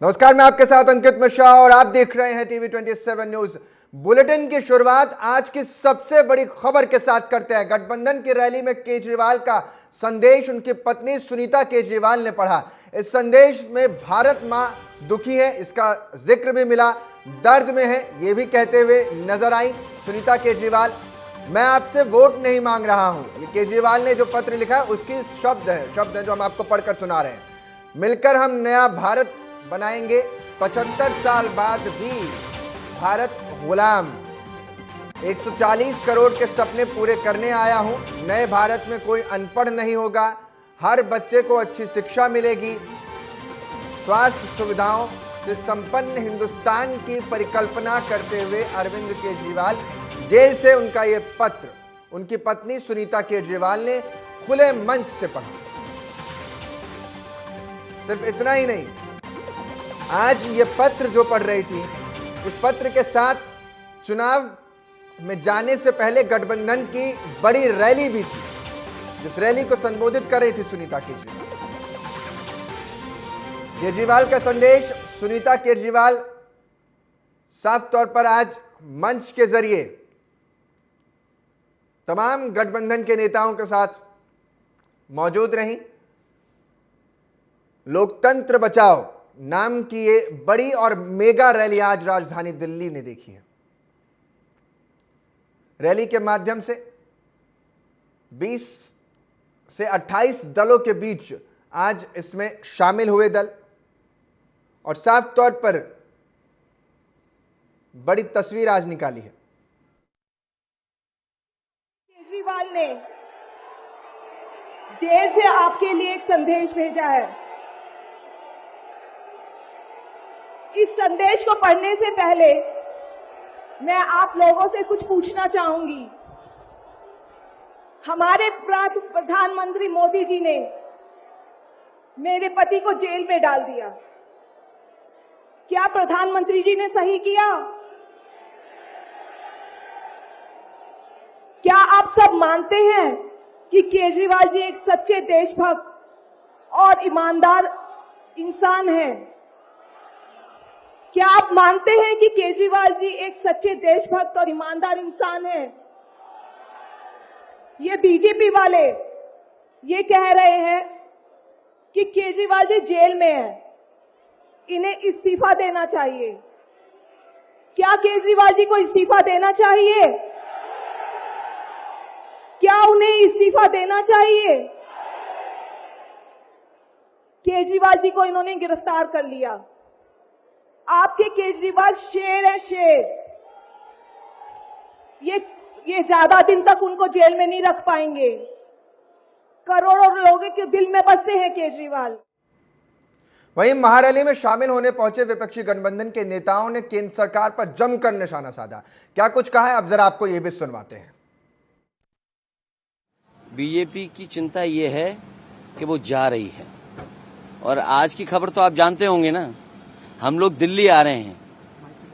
नमस्कार, मैं आपके साथ अंकित मिश्रा और आप देख रहे हैं टीवी 27 न्यूज। बुलेटिन की शुरुआत आज की सबसे बड़ी खबर के साथ करते हैं। गठबंधन की रैली में केजरीवाल का संदेश उनकी पत्नी सुनीता केजरीवाल ने पढ़ा। इस संदेश में भारत मां दुखी है, इसका जिक्र भी मिला, दर्द में है ये भी कहते हुए नजर आई सुनीता केजरीवाल। मैं आपसे वोट नहीं मांग रहा हूं, ये केजरीवाल ने जो पत्र लिखा है उसकी शब्द है जो हम आपको पढ़कर सुना रहे हैं। मिलकर हम नया भारत बनाएंगे, 75 साल बाद भी भारत गुलाम, 140 करोड़ के सपने पूरे करने आया हूं। नए भारत में कोई अनपढ़ नहीं होगा, हर बच्चे को अच्छी शिक्षा मिलेगी, स्वास्थ्य सुविधाओं से संपन्न हिंदुस्तान की परिकल्पना करते हुए अरविंद केजरीवाल जेल से उनका यह पत्र उनकी पत्नी सुनीता केजरीवाल ने खुले मंच से पढ़ा। सिर्फ इतना ही नहीं, आज ये पत्र जो पढ़ रही थी, उस पत्र के साथ चुनाव में जाने से पहले गठबंधन की बड़ी रैली भी थी, जिस रैली को संबोधित कर रही थी सुनीता केजरीवाल। केजरीवाल का संदेश सुनीता केजरीवाल साफ तौर पर आज मंच के जरिए तमाम गठबंधन के नेताओं के साथ मौजूद रहीं। लोकतंत्र बचाओ नाम की ये बड़ी और मेगा रैली आज राजधानी दिल्ली ने देखी है। रैली के माध्यम से 20 से 28 दलों के बीच आज इसमें शामिल हुए दल, और साफ तौर पर बड़ी तस्वीर आज निकाली है। केजरीवाल ने जेल से आपके लिए एक संदेश भेजा है। इस संदेश को पढ़ने से पहले मैं आप लोगों से कुछ पूछना चाहूंगी। हमारे प्रधानमंत्री मोदी जी ने मेरे पति को जेल में डाल दिया। क्या प्रधानमंत्री जी ने सही किया? क्या आप सब मानते हैं कि केजरीवाल जी एक सच्चे देशभक्त और ईमानदार इंसान हैं? क्या आप मानते हैं कि केजरीवाल जी एक सच्चे देशभक्त और ईमानदार इंसान हैं? ये बीजेपी वाले ये कह रहे हैं कि केजरीवाल जी जेल में हैं, इन्हें इस्तीफा देना चाहिए। क्या केजरीवाल जी को इस्तीफा देना चाहिए? क्या उन्हें इस्तीफा देना चाहिए? केजरीवाल जी को इन्होंने गिरफ्तार कर लिया। आपके केजरीवाल शेर है, शेर। ये ज्यादा दिन तक उनको जेल में नहीं रख पाएंगे। करोड़ों लोगों के दिल में बसे हैं केजरीवाल। वहीं महारैली में शामिल होने पहुंचे विपक्षी गठबंधन के नेताओं ने केंद्र सरकार पर जमकर निशाना साधा। क्या कुछ कहा है, अब जरा आपको यह भी सुनवाते हैं। बीजेपी की चिंता ये है कि वो जा रही है, और आज की खबर तो आप जानते होंगे ना, हम लोग दिल्ली आ रहे हैं,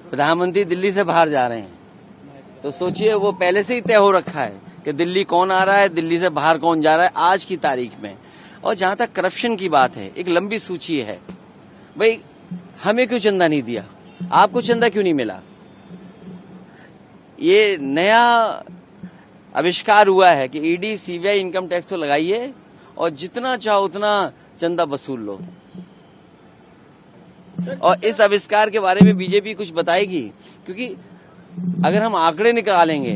प्रधानमंत्री दिल्ली से बाहर जा रहे हैं। तो सोचिए, वो पहले से ही तय हो रखा है कि दिल्ली कौन आ रहा है, दिल्ली से बाहर कौन जा रहा है आज की तारीख में। और जहां तक करप्शन की बात है, एक लंबी सूची है। भाई, हमें क्यों चंदा नहीं दिया, आपको चंदा क्यों नहीं मिला? ये नया आविष्कार हुआ है कि ईडी सीबीआई इनकम टैक्स तो लगाइए और जितना चाहो उतना चंदा वसूल लो। और इस आविष्कार के बारे में बीजेपी कुछ बताएगी, क्योंकि अगर हम आंकड़े निकालेंगे,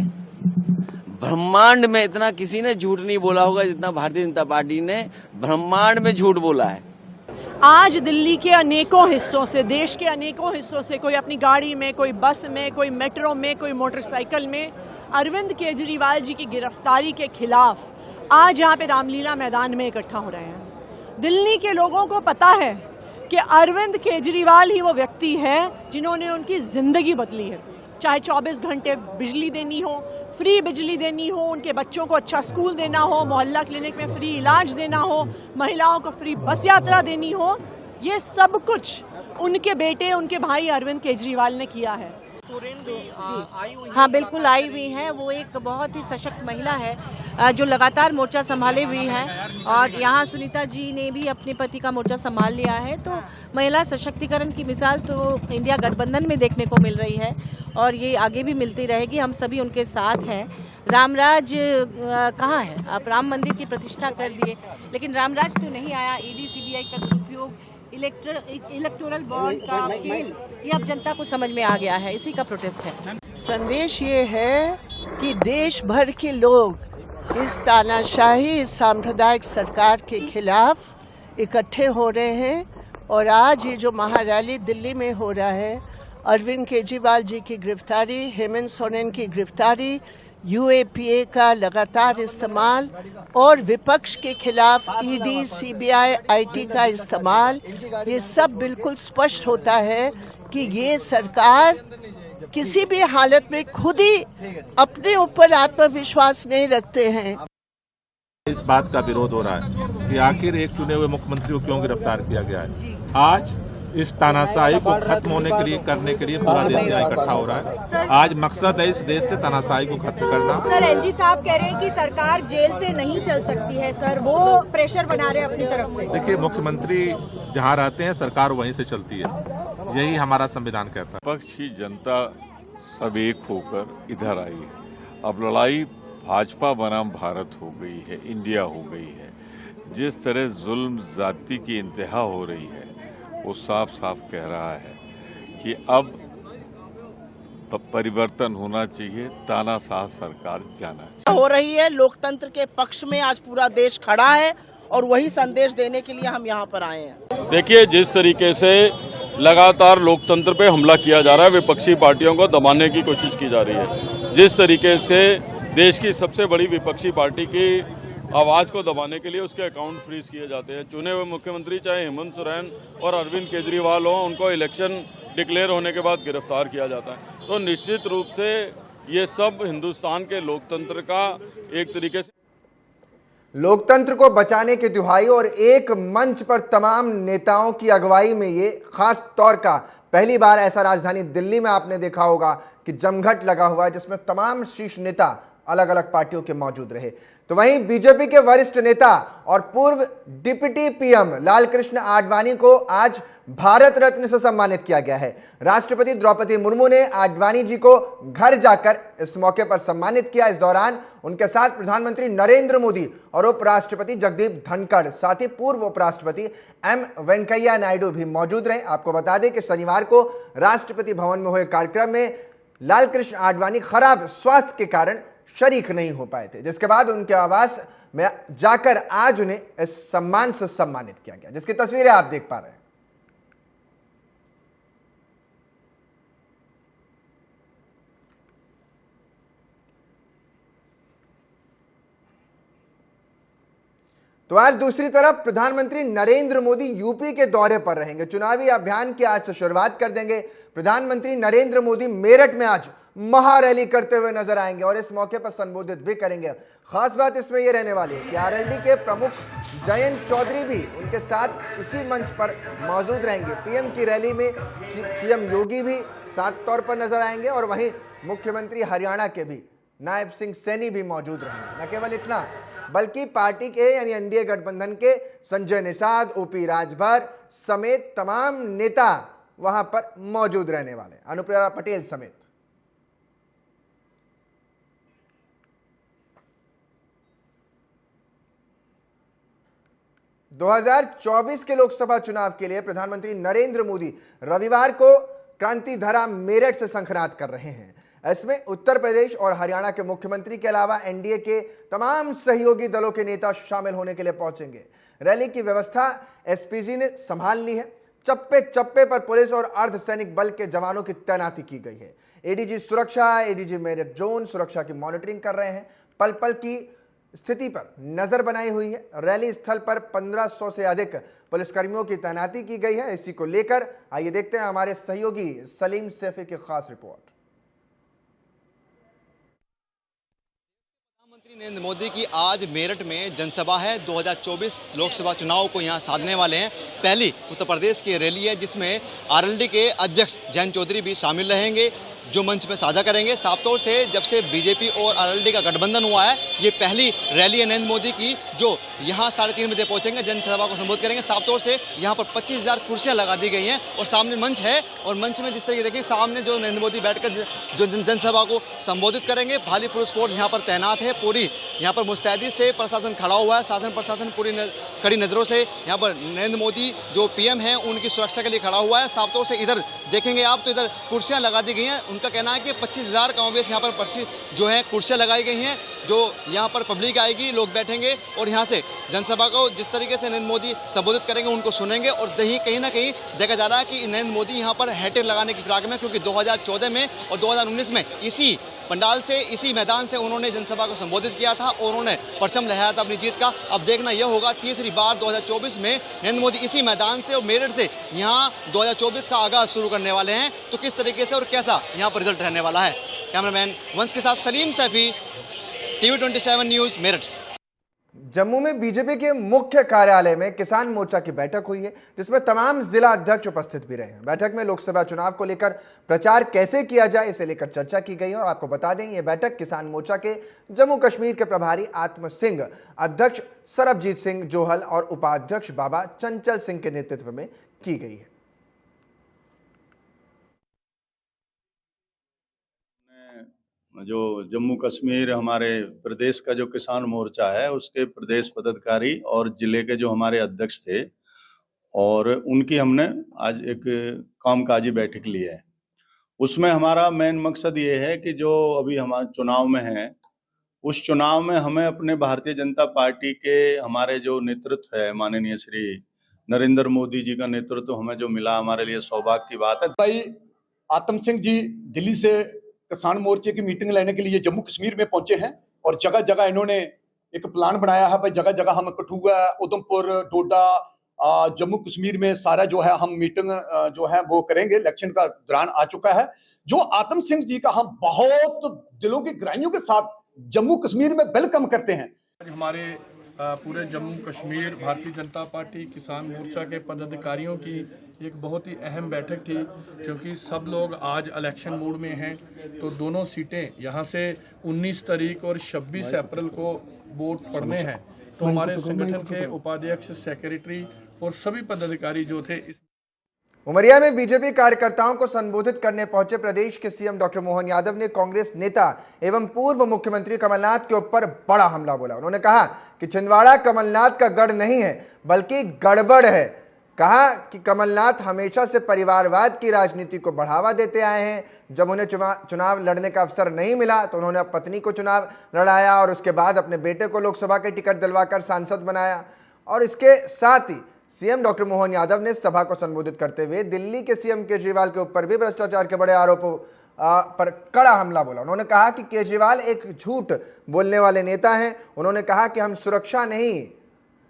ब्रह्मांड में इतना किसी ने झूठ नहीं बोला होगा जितना भारतीय जनता पार्टी ने ब्रह्मांड में झूठ बोला है। आज दिल्ली के अनेकों हिस्सों से, देश के अनेकों हिस्सों से, कोई अपनी गाड़ी में, कोई बस में, कोई मेट्रो में, कोई मोटरसाइकिल में अरविंद केजरीवाल जी की गिरफ्तारी के खिलाफ आज यहाँ पे रामलीला मैदान में इकट्ठा हो रहे हैं। दिल्ली के लोगों को पता है कि अरविंद केजरीवाल ही वो व्यक्ति है जिन्होंने उनकी जिंदगी बदली है। चाहे 24 घंटे बिजली देनी हो, फ्री बिजली देनी हो, उनके बच्चों को अच्छा स्कूल देना हो, मोहल्ला क्लिनिक में फ्री इलाज देना हो, महिलाओं को फ्री बस यात्रा देनी हो, ये सब कुछ उनके बेटे, उनके भाई अरविंद केजरीवाल ने किया है। सोरेन भी आई हुई हाँ बिल्कुल आई हुई हैं। वो एक बहुत ही सशक्त महिला है जो लगातार मोर्चा संभाले हुई है और यहाँ सुनीता जी ने भी अपने पति का मोर्चा संभाल लिया है। तो महिला सशक्तिकरण की मिसाल तो इंडिया गठबंधन में देखने को मिल रही है और ये आगे भी मिलती रहेगी। हम सभी उनके साथ हैं। रामराज कहाँ है? आप राम मंदिर की प्रतिष्ठा कर दिए लेकिन रामराज तो नहीं आया। ईडी सीबीआई का दुरुपयोग, इलेक्टोरल बॉन्ड का खेल, ये अब जनता को समझ में आ गया है। इसी का प्रोटेस्ट है। संदेश ये है कि देश भर के लोग इस तानाशाही, इस सांप्रदायिक सरकार के खिलाफ इकट्ठे हो रहे हैं और आज ये जो महारैली दिल्ली में हो रहा है, अरविंद केजरीवाल जी की गिरफ्तारी, हेमंत सोरेन की गिरफ्तारी, यूएपीए का लगातार इस्तेमाल और विपक्ष के खिलाफ ईडी, सीबीआई, आईटी का इस्तेमाल, ये सब बिल्कुल स्पष्ट होता है कि ये सरकार किसी भी हालत में खुद ही अपने ऊपर आत्मविश्वास नहीं रखते हैं। इस बात का विरोध हो रहा है कि आखिर एक चुने हुए मुख्यमंत्री को क्यों गिरफ्तार किया गया है। आज इस तानाशाही को खत्म होने के लिए, करने के लिए पूरा देश यहाँ इकट्ठा हो रहा है। आज मकसद है इस देश से तानाशाही को खत्म करना। सर, एलजी साहब कह रहे हैं कि सरकार जेल से नहीं चल सकती है। सर, वो प्रेशर बना रहे हैं अपनी तरफ से। देखिए, मुख्यमंत्री जहाँ रहते हैं सरकार वहीं से चलती है, यही हमारा संविधान कहता है। विपक्ष की जनता सब एक होकर इधर आई है। अब लड़ाई भाजपा बनाम भारत हो गई है, इंडिया हो गई है। जिस तरह जुल्म जाति की इंतहा हो रही है, वो साफ साफ कह रहा है कि अब परिवर्तन होना चाहिए, तानाशाह सरकार जाना चाहिए। हो रही है, लोकतंत्र के पक्ष में आज पूरा देश खड़ा है और वही संदेश देने के लिए हम यहाँ पर आए हैं। देखिए, जिस तरीके से लगातार लोकतंत्र पे हमला किया जा रहा है, विपक्षी पार्टियों को दबाने की कोशिश की जा रही है, जिस तरीके से देश की सबसे बड़ी विपक्षी पार्टी की आवाज को दबाने के लिए उसके अकाउंट फ्रीज किए जाते हैं। चुने हुए मुख्यमंत्री चाहे हेमंत सोरेन और अरविंद केजरीवाल हो, उनको इलेक्शन डिक्लेयर होने के बाद गिरफ्तार किया जाता है। तो निश्चित रूप से ये सब हिंदुस्तान के लोकतंत्र का एक तरीके से लोकतंत्र को बचाने की दुहाई और एक मंच पर तमाम नेताओं की अगुवाई में ये खास तौर का पहली बार ऐसा राजधानी दिल्ली में आपने देखा होगा कि जमघट लगा हुआ है जिसमें तमाम शीर्ष नेता अलग अलग पार्टियों के मौजूद रहे। तो वहीं बीजेपी के वरिष्ठ नेता और पूर्व डिप्टी पीएम लालकृष्ण आडवाणी को आज भारत रत्न से सम्मानित किया गया है। राष्ट्रपति द्रौपदी मुर्मू ने आडवाणी जी को घर जाकर इस मौके पर सम्मानित किया। इस दौरान उनके साथ प्रधानमंत्री नरेंद्र मोदी और उपराष्ट्रपति जगदीप धनखड़, साथ ही पूर्व उपराष्ट्रपति एम वेंकैया नायडू भी मौजूद रहे। आपको बता दें कि शनिवार को राष्ट्रपति भवन में हुए कार्यक्रम में लालकृष्ण आडवाणी खराब स्वास्थ्य के कारण शरीक नहीं हो पाए थे, जिसके बाद उनके आवास में जाकर आज उन्हें इस सम्मान से सम्मानित किया गया, जिसकी तस्वीरें आप देख पा रहे हैं। तो आज दूसरी तरफ प्रधानमंत्री नरेंद्र मोदी यूपी के दौरे पर रहेंगे। चुनावी अभियान की आज से शुरुआत कर देंगे। प्रधानमंत्री नरेंद्र मोदी मेरठ में आज महारैली करते हुए नजर आएंगे और इस मौके पर संबोधित भी करेंगे। खास बात इसमें यह रहने वाली है कि आरएलडी के प्रमुख जयंत चौधरी भी उनके साथ इसी मंच पर मौजूद रहेंगे। पीएम की रैली में सीएम योगी भी साथ तौर पर नजर आएंगे और वहीं मुख्यमंत्री हरियाणा के भी नायब सिंह सैनी भी मौजूद रहेंगे। न केवल इतना, बल्कि पार्टी के यानी एनडीए गठबंधन के संजय निषाद, ओपी राजभर समेत तमाम नेता वहां पर मौजूद रहने वाले, अनुप्रिया पटेल समेत। दो 2024 के लोकसभा चुनाव के लिए प्रधानमंत्री नरेंद्र मोदी रविवार को क्रांतिधारा मेरठ से शंखनाद कर रहे हैं। इसमें उत्तर प्रदेश और हरियाणा के मुख्यमंत्री के अलावा एनडीए के तमाम सहयोगी दलों के नेता शामिल होने के लिए पहुंचेंगे। रैली की व्यवस्था एसपीजी ने संभाल ली है। चप्पे चप्पे पर पुलिस और अर्धसैनिक बल के जवानों की तैनाती की गई है। एडीजी सुरक्षा, एडीजी मेरठ जोन सुरक्षा की मॉनिटरिंग कर रहे हैं। पल पल की स्थिति पर नजर बनाई हुई है। रैली स्थल पर 1500 से अधिक पुलिसकर्मियों की तैनाती की गई है। इसी को लेकर आइए देखते हैं हमारे सहयोगी सलीम सैफी की खास रिपोर्ट। प्रधानमंत्री नरेंद्र मोदी की आज मेरठ में जनसभा है। 2024 लोकसभा चुनाव को यहां साधने वाले हैं। पहली उत्तर प्रदेश की रैली है जिसमें आरएलडी के अध्यक्ष जयंत चौधरी भी शामिल रहेंगे। जो मंच में साझा करेंगे। साफ तौर से जब से बीजेपी और आरएलडी का गठबंधन हुआ है, ये पहली रैली है नरेंद्र मोदी की जो यहाँ 3:30 बजे पहुँचेंगे, जनसभा को संबोधित करेंगे। साफ तौर से यहाँ पर 25,000 कुर्सियाँ लगा दी गई हैं और सामने मंच है और मंच में जिस तरीके देखिए सामने जो नरेंद्र मोदी बैठकर जो जनसभा को संबोधित करेंगे, भारी पुलिस फोर्स यहाँ पर तैनात है। पूरी यहाँ पर मुस्तैदी से प्रशासन खड़ा हुआ है। शासन प्रशासन पूरी कड़ी नज़रों से यहाँ पर नरेंद्र मोदी जो पीएम हैं उनकी सुरक्षा के लिए खड़ा हुआ है। साफ तौर से इधर देखेंगे आप तो इधर कुर्सियाँ लगा दी गई हैं। उनका कहना है कि 25,000 कमोबेश यहाँ पर जो है कुर्सियाँ लगाई गई हैं, जो यहाँ पर पब्लिक आएगी, लोग बैठेंगे और यहाँ से जनसभा को जिस तरीके से नरेंद्र मोदी संबोधित करेंगे उनको सुनेंगे। और कहीं ना कहीं देखा जा रहा है कि नरेंद्र मोदी यहाँ पर हैट्रिक लगाने की फिराक में, क्योंकि 2014 में और 2019 में इसी पंडाल से, इसी मैदान से उन्होंने जनसभा को संबोधित किया था और उन्होंने परचम लहराया था अपनी जीत का। अब देखना यह होगा तीसरी बार 2024 में नरेंद्र मोदी इसी मैदान से और मेरठ से यहाँ 2024 का आगाज शुरू करने वाले हैं, तो किस तरीके से और कैसा यहाँ पर रिजल्ट रहने वाला है। कैमरामैन वंश के साथ सलीम सैफी, TV27 न्यूज़, मेरठ। जम्मू में बीजेपी के मुख्य कार्यालय में किसान मोर्चा की बैठक हुई है, जिसमें तमाम जिला अध्यक्ष उपस्थित भी रहे हैं। बैठक में लोकसभा चुनाव को लेकर प्रचार कैसे किया जाए इसे लेकर चर्चा की गई और आपको बता दें ये बैठक किसान मोर्चा के जम्मू कश्मीर के प्रभारी आत्म सिंह, अध्यक्ष सरबजीत सिंह जोहल और उपाध्यक्ष बाबा चंचल सिंह के नेतृत्व में की गई है। जो जम्मू कश्मीर हमारे प्रदेश का जो किसान मोर्चा है उसके प्रदेश पदाधिकारी और जिले के जो हमारे अध्यक्ष थे और उनकी हमने आज एक कामकाजी बैठक ली है। उसमें हमारा मेन मकसद ये है कि जो अभी हमारे चुनाव में है उस चुनाव में हमें अपने भारतीय जनता पार्टी के हमारे जो नेतृत्व है माननीय श्री नरेंद्र मोदी जी का नेतृत्व हमें जो मिला, हमारे लिए सौभाग्य की बात है। भाई आत्म सिंह जी दिल्ली से किसान मोर्चे की मीटिंग लेने के लिए जम्मू कश्मीर में पहुंचे हैं और जगह जगह इन्होंने एक प्लान बनाया है। भाई जगह जगह हम कठुआ, उधमपुर, डोडा, जम्मू कश्मीर में सारा जो है हम मीटिंग जो है वो करेंगे। इलेक्शन का दौरान आ चुका है। जो आत्म सिंह जी का हम बहुत दिलों की गहराइयों के साथ जम्मू कश्मीर में वेलकम करते हैं। हमारे पूरे जम्मू कश्मीर भारतीय जनता पार्टी किसान मोर्चा के पदाधिकारियों की एक बहुत ही अहम बैठक थी, क्योंकि सब लोग आज इलेक्शन मूड में हैं। तो दोनों सीटें यहाँ से 19 तारीख और 26 अप्रैल को वोट पड़ने हैं। तो हमारे संगठन के उपाध्यक्ष, सेक्रेटरी और सभी पदाधिकारी जो थे इस उमरिया में बीजेपी कार्यकर्ताओं को संबोधित करने पहुंचे प्रदेश के सीएम डॉक्टर मोहन यादव ने कांग्रेस नेता एवं पूर्व मुख्यमंत्री कमलनाथ के ऊपर बड़ा हमला बोला। उन्होंने कहा कि छिंदवाड़ा कमलनाथ का गढ़ नहीं है बल्कि गड़बड़ है। कहा कि कमलनाथ हमेशा से परिवारवाद की राजनीति को बढ़ावा देते आए हैं। जब उन्हें चुनाव लड़ने का अवसर नहीं मिला तो उन्होंने पत्नी को चुनाव लड़ाया और उसके बाद अपने बेटे को लोकसभा के टिकट दिलवाकर सांसद बनाया। और इसके साथ ही सीएम डॉक्टर मोहन यादव ने सभा को संबोधित करते हुए दिल्ली के सीएम केजरीवाल के ऊपर भी भ्रष्टाचार के बड़े आरोपों पर कड़ा हमला बोला। उन्होंने कहा कि केजरीवाल एक झूठ बोलने वाले नेता हैं। उन्होंने कहा कि हम सुरक्षा नहीं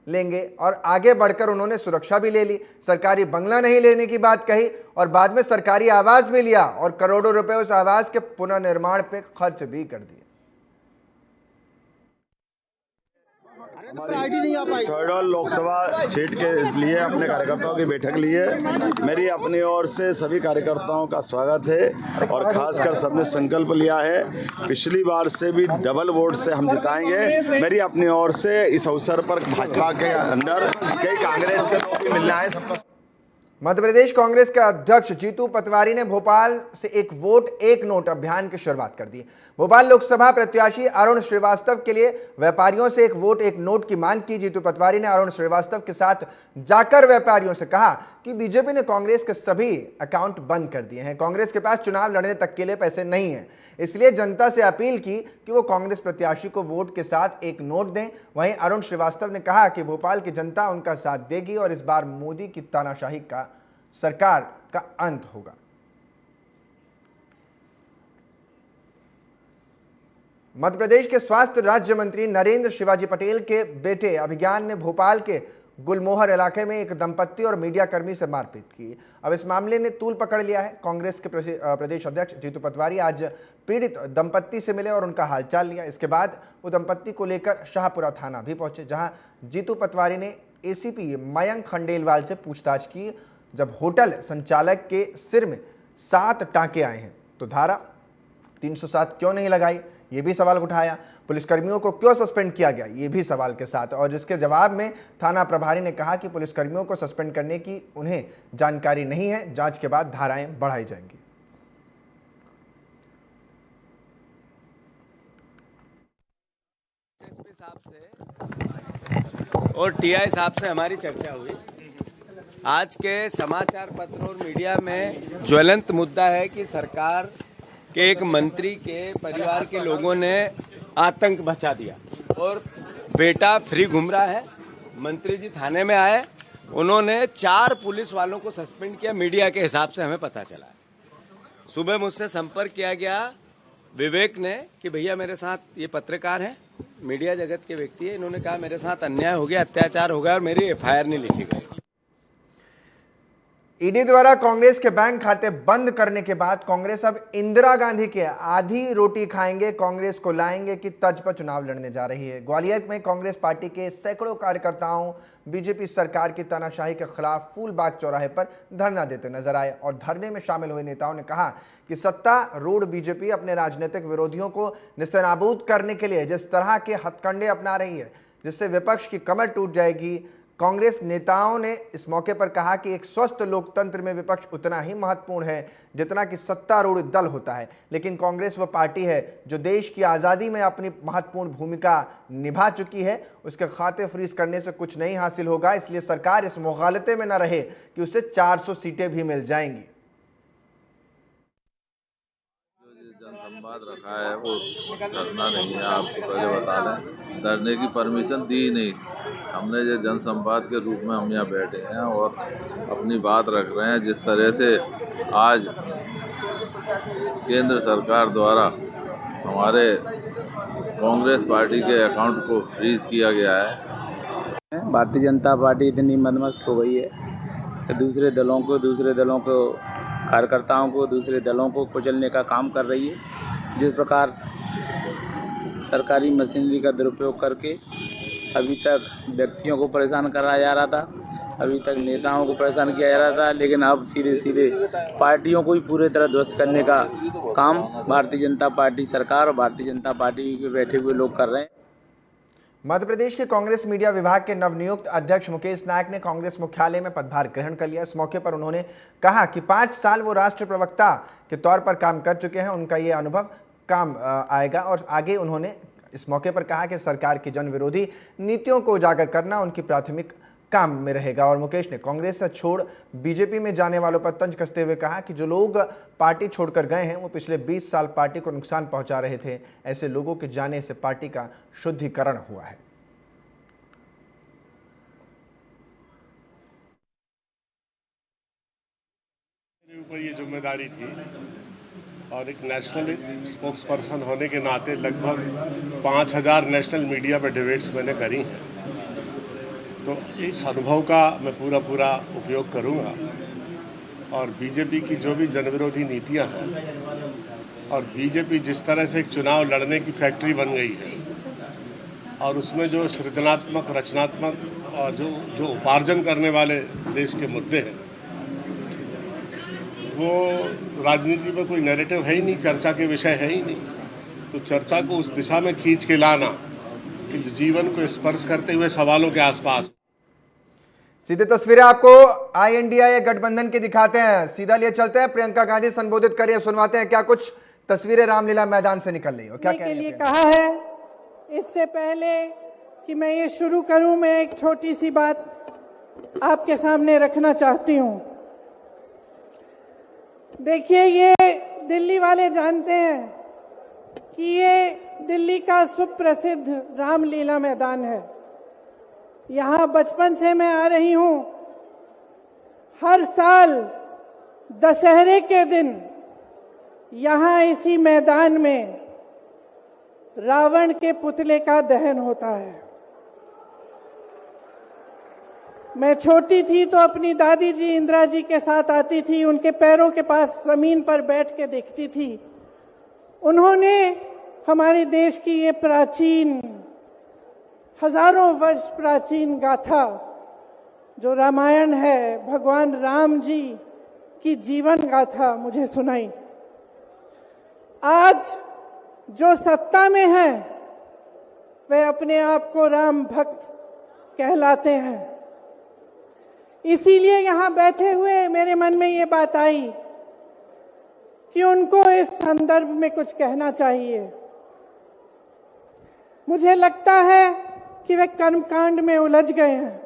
लेंगे और आगे बढ़कर उन्होंने सुरक्षा भी ले ली। सरकारी बंगला नहीं लेने की बात कही और बाद में सरकारी आवास भी लिया और करोड़ों रुपए उस आवास के पुनर्निर्माण पे खर्च भी कर दिए। शहडोल लोकसभा सीट के लिए अपने कार्यकर्ताओं की बैठक ली है। मेरी अपनी ओर से सभी कार्यकर्ताओं का स्वागत है और खासकर सबने संकल्प लिया है पिछली बार से भी डबल वोट से हम जिताएंगे। मेरी अपनी ओर से इस अवसर पर भाजपा के अंदर कई कांग्रेस के लोग भी मिलना है। सबका मध्य प्रदेश कांग्रेस के अध्यक्ष जीतू पटवारी ने भोपाल से एक वोट एक नोट अभियान की शुरुआत कर दी। भोपाल लोकसभा प्रत्याशी अरुण श्रीवास्तव के लिए व्यापारियों से एक वोट एक नोट की मांग की। जीतू पटवारी ने अरुण श्रीवास्तव के साथ जाकर व्यापारियों से कहा कि बीजेपी ने कांग्रेस के सभी अकाउंट बंद कर दिए हैं। कांग्रेस के पास चुनाव लड़ने तक के लिए पैसे नहीं है, इसलिए जनता से अपील की कि वो कांग्रेस प्रत्याशी को वोट के साथ एक नोट दें। वहीं अरुण श्रीवास्तव ने कहा कि भोपाल की जनता उनका साथ देगी और इस बार मोदी की तानाशाही का सरकार का अंत होगा। मध्य प्रदेश के स्वास्थ्य राज्य मंत्री नरेंद्र शिवाजी पटेल के बेटे अभिज्ञान ने भोपाल के गुलमोहर इलाके में एक दंपत्ति और मीडिया कर्मी से मारपीट की। अब इस मामले ने तूल पकड़ लिया है। कांग्रेस के प्रदेश अध्यक्ष जीतू पटवारी आज पीड़ित दंपत्ति से मिले और उनका हालचाल लिया। इसके बाद वो दंपत्ति को लेकर शाहपुरा थाना भी पहुंचे, जहां जीतू पटवारी ने एसीपी मयंक खंडेलवाल से पूछताछ की। जब होटल संचालक के सिर में 7 टांके आए हैं तो धारा 307 क्यों नहीं लगाई, ये भी सवाल उठाया। पुलिसकर्मियों को क्यों सस्पेंड किया गया, ये भी सवाल के साथ। और जिसके जवाब में थाना प्रभारी ने कहा कि पुलिसकर्मियों को सस्पेंड करने की उन्हें जानकारी नहीं है, जांच के बाद धाराएं बढ़ाई जाएंगी। और टीआई साहब से हमारी चर्चा हुई। आज के समाचार पत्र और मीडिया में ज्वलंत मुद्दा है कि सरकार के एक मंत्री के परिवार के लोगों ने आतंक मचा दिया और बेटा फ्री घूम रहा है। मंत्री जी थाने में आए, उन्होंने 4 पुलिस वालों को सस्पेंड किया, मीडिया के हिसाब से हमें पता चला। सुबह मुझसे संपर्क किया गया विवेक ने कि भैया मेरे साथ ये पत्रकार हैं, मीडिया जगत के व्यक्ति है, इन्होंने कहा मेरे साथ अन्याय हो गया, अत्याचार हो गया और मेरी एफआईआर नहीं लिखी गई। ईडी द्वारा कांग्रेस के बैंक खाते बंद करने के बाद कांग्रेस अब इंदिरा गांधी के आधी रोटी खाएंगे कांग्रेस को लाएंगे की तर्ज पर चुनाव लड़ने जा रही है। ग्वालियर में कांग्रेस पार्टी के सैकड़ों कार्यकर्ताओं बीजेपी सरकार की तानाशाही के खिलाफ फूलबाग चौराहे पर धरना देते नजर आए और धरने में शामिल हुए नेताओं ने कहा कि सत्तारूढ़ बीजेपी अपने राजनीतिक विरोधियों को निस्तेनाबूद करने के लिए जिस तरह के हथकंडे अपना रही है, जिससे विपक्ष की कमर टूट जाएगी। कांग्रेस नेताओं ने इस मौके पर कहा कि एक स्वस्थ लोकतंत्र में विपक्ष उतना ही महत्वपूर्ण है जितना कि सत्तारूढ़ दल होता है, लेकिन कांग्रेस वह पार्टी है जो देश की आज़ादी में अपनी महत्वपूर्ण भूमिका निभा चुकी है। उसके खाते फ्रीज करने से कुछ नहीं हासिल होगा, इसलिए सरकार इस मुगालते में न रहे कि उसे 400 सीटें भी मिल जाएंगी। जनसंवाद रखा है वो धरना नहीं है, आपको पहले बता दें। धरने की परमिशन दी नहीं, हमने ये जनसंवाद के रूप में हम यहाँ बैठे हैं और अपनी बात रख रहे हैं। जिस तरह से आज केंद्र सरकार द्वारा हमारे कांग्रेस पार्टी के अकाउंट को फ्रीज किया गया है। भारतीय जनता पार्टी इतनी मदमस्त हो गई है कि दूसरे दलों को कार्यकर्ताओं को दूसरे दलों को कुचलने का काम कर रही है। जिस प्रकार सरकारी मशीनरी का दुरुपयोग करके अभी तक व्यक्तियों को परेशान कराया जा रहा था, अभी तक नेताओं को परेशान किया जा रहा था, लेकिन अब सीधे सीधे पार्टियों को ही पूरी तरह ध्वस्त करने का काम भारतीय जनता पार्टी सरकार और भारतीय जनता पार्टी के बैठे हुए लोग कर रहे हैं। मध्य प्रदेश के कांग्रेस मीडिया विभाग के नवनियुक्त अध्यक्ष मुकेश नायक ने कांग्रेस मुख्यालय में पदभार ग्रहण कर लिया। इस मौके पर उन्होंने कहा कि 5 साल वो राष्ट्र प्रवक्ता के तौर पर काम कर चुके हैं, उनका ये अनुभव काम आएगा। और आगे उन्होंने इस मौके पर कहा कि सरकार की जन विरोधी नीतियों को उजागर करना उनकी प्राथमिक काम में रहेगा। और मुकेश ने कांग्रेस से छोड़ बीजेपी में जाने वालों पर तंज कसते हुए कहा कि जो लोग पार्टी छोड़कर गए हैं वो पिछले 20 साल पार्टी को नुकसान पहुंचा रहे थे, ऐसे लोगों के जाने से पार्टी का शुद्धिकरण हुआ है। मेरे ऊपर ये जिम्मेदारी थी और एक नेशनल स्पोक्स पर्सन होने के नाते लगभग 5000 नेशनल मीडिया पर डिबेट्स मैंने करी हैं, तो इस अनुभव का मैं पूरा उपयोग करूंगा और बीजेपी की जो भी जनविरोधी नीतियां हैं और बीजेपी जिस तरह से एक चुनाव लड़ने की फैक्ट्री बन गई है और उसमें जो सृजनात्मक रचनात्मक और जो उपार्जन करने वाले देश के मुद्दे हैं, वो राजनीति में कोई नैरेटिव है ही नहीं, चर्चा के विषय है ही नहीं। तो चर्चा को उस दिशा में खींच के लाना कि जीवन को स्पर्श करते हुए सवालों के आसपास। सीधे तस्वीरें आपको INDA गठबंधन की दिखाते हैं, सीधा लिए चलते हैं। प्रियंका गांधी संबोधित करिए, सुनवाते हैं क्या कुछ तस्वीरें रामलीला मैदान से निकल रही हो, क्या कह रही हैं? कहा है इससे पहले कि मैं ये शुरू करूं, मैं एक छोटी सी बात आपके सामने रखना चाहती हूं। देखिए, ये दिल्ली वाले जानते हैं कि ये दिल्ली का सुप्रसिद्ध रामलीला मैदान है। यहाँ बचपन से मैं आ रही हूँ। हर साल दशहरे के दिन यहाँ इसी मैदान में रावण के पुतले का दहन होता है। मैं छोटी थी तो अपनी दादी जी इंदिरा जी के साथ आती थी, उनके पैरों के पास जमीन पर बैठ के देखती थी। उन्होंने हमारे देश की ये प्राचीन, हजारों वर्ष प्राचीन गाथा जो रामायण है, भगवान राम जी की जीवन गाथा मुझे सुनाई। आज जो सत्ता में है वे अपने आप को राम भक्त कहलाते हैं। इसीलिए यहां बैठे हुए मेरे मन में ये बात आई कि उनको इस संदर्भ में कुछ कहना चाहिए। मुझे लगता है कि वे कर्मकांड में उलझ गए हैं।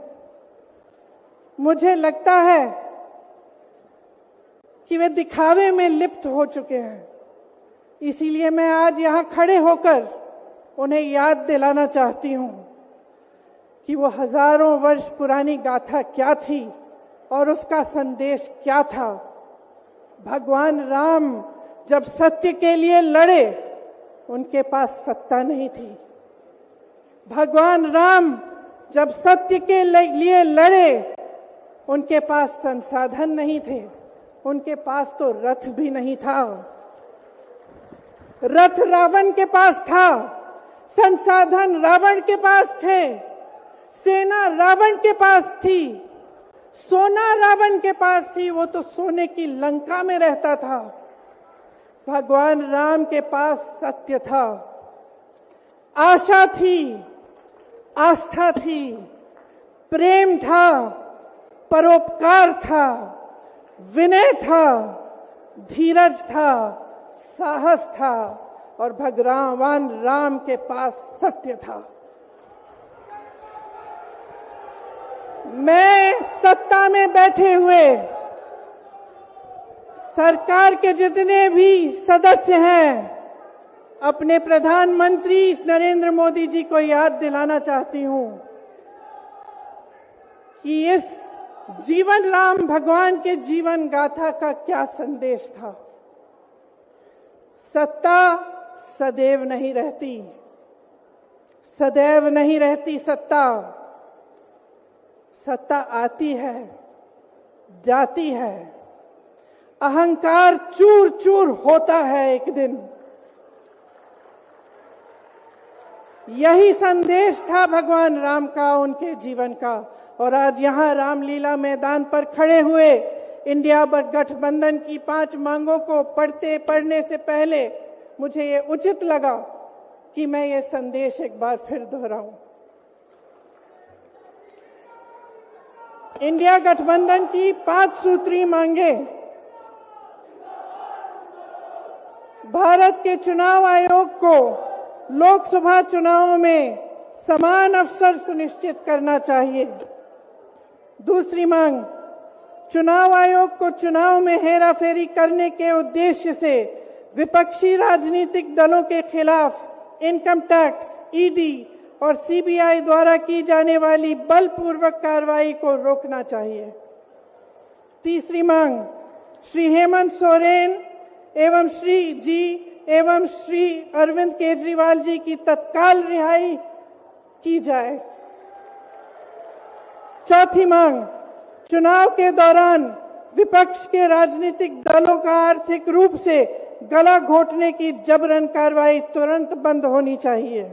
मुझे लगता है कि वे दिखावे में लिप्त हो चुके हैं। इसीलिए मैं आज यहां खड़े होकर उन्हें याद दिलाना चाहती हूं कि वो हजारों वर्ष पुरानी गाथा क्या थी और उसका संदेश क्या था। भगवान राम जब सत्य के लिए लड़े, उनके पास सत्ता नहीं थी। भगवान राम जब सत्य के लिए लड़े, उनके पास संसाधन नहीं थे। उनके पास तो रथ भी नहीं था। रथ रावण के पास था, संसाधन रावण के पास थे, सेना रावण के पास थी, सोना रावण के पास थी। वो तो सोने की लंका में रहता था। भगवान राम के पास सत्य था, आशा थी, आस्था थी, प्रेम था, परोपकार था, विनय था, धीरज था, साहस था और भगवान राम के पास सत्य था। मैं सत्ता में बैठे हुए सरकार के जितने भी सदस्य हैं, अपने प्रधानमंत्री नरेंद्र मोदी जी को याद दिलाना चाहती हूं कि इस जीवन राम भगवान के जीवन गाथा का क्या संदेश था। सत्ता सदैव नहीं रहती, सदैव नहीं रहती सत्ता। सत्ता आती है, जाती है, अहंकार चूर चूर होता है एक दिन। यही संदेश था भगवान राम का, उनके जीवन का। और आज यहां रामलीला मैदान पर खड़े हुए इंडिया गठबंधन की 5 मांगों को पढ़ने से पहले मुझे ये उचित लगा कि मैं ये संदेश एक बार फिर दोहराऊं। इंडिया गठबंधन की 5 सूत्री मांगे भारत के चुनाव आयोग को लोकसभा चुनाव में समान अवसर सुनिश्चित करना चाहिए। दूसरी मांग, चुनाव आयोग को चुनाव में हेराफेरी करने के उद्देश्य से विपक्षी राजनीतिक दलों के खिलाफ इनकम टैक्स, ईडी और सीबीआई द्वारा की जाने वाली बलपूर्वक कार्रवाई को रोकना चाहिए। तीसरी मांग, श्री हेमंत सोरेन एवं श्री अरविंद केजरीवाल जी की तत्काल रिहाई की जाए। चौथी मांग, चुनाव के दौरान विपक्ष के राजनीतिक दलों का आर्थिक रूप से गला घोटने की जबरन कार्रवाई तुरंत बंद होनी चाहिए।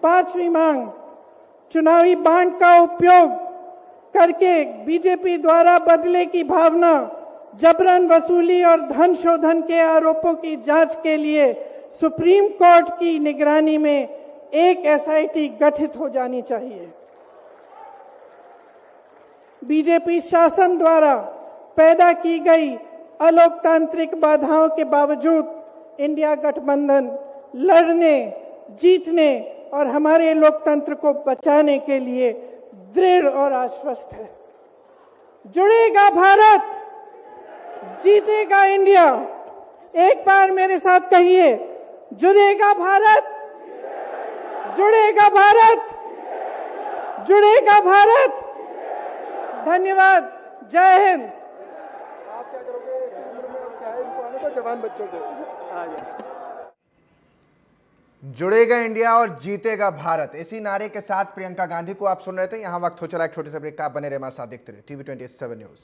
पांचवी मांग, चुनावी बांड का उपयोग करके बीजेपी द्वारा बदले की भावना, जबरन वसूली और धन शोधन के आरोपों की जांच के लिए सुप्रीम कोर्ट की निगरानी में एक एसआईटी गठित हो जानी चाहिए। बीजेपी शासन द्वारा पैदा की गई अलोकतांत्रिक बाधाओं के बावजूद इंडिया गठबंधन लड़ने, जीतने और हमारे लोकतंत्र को बचाने के लिए दृढ़ और आश्वस्त है। जुड़ेगा भारत, जीतेगा इंडिया। एक बार मेरे साथ कहिए, जुड़ेगा भारत, जुड़ेगा भारत, जुड़ेगा भारत। धन्यवाद, जय हिंद। आप क्या करोगे उम्र में, और क्या है इनको आने को जवान बच्चों को? जुड़ेगा इंडिया और जीतेगा भारत, इसी नारे के साथ प्रियंका गांधी को आप सुन रहे थे। यहां वक्त हो चला एक छोटे से ब्रेक का। आप बने रहे हमारे साथ, देखते रहे TV27 न्यूज।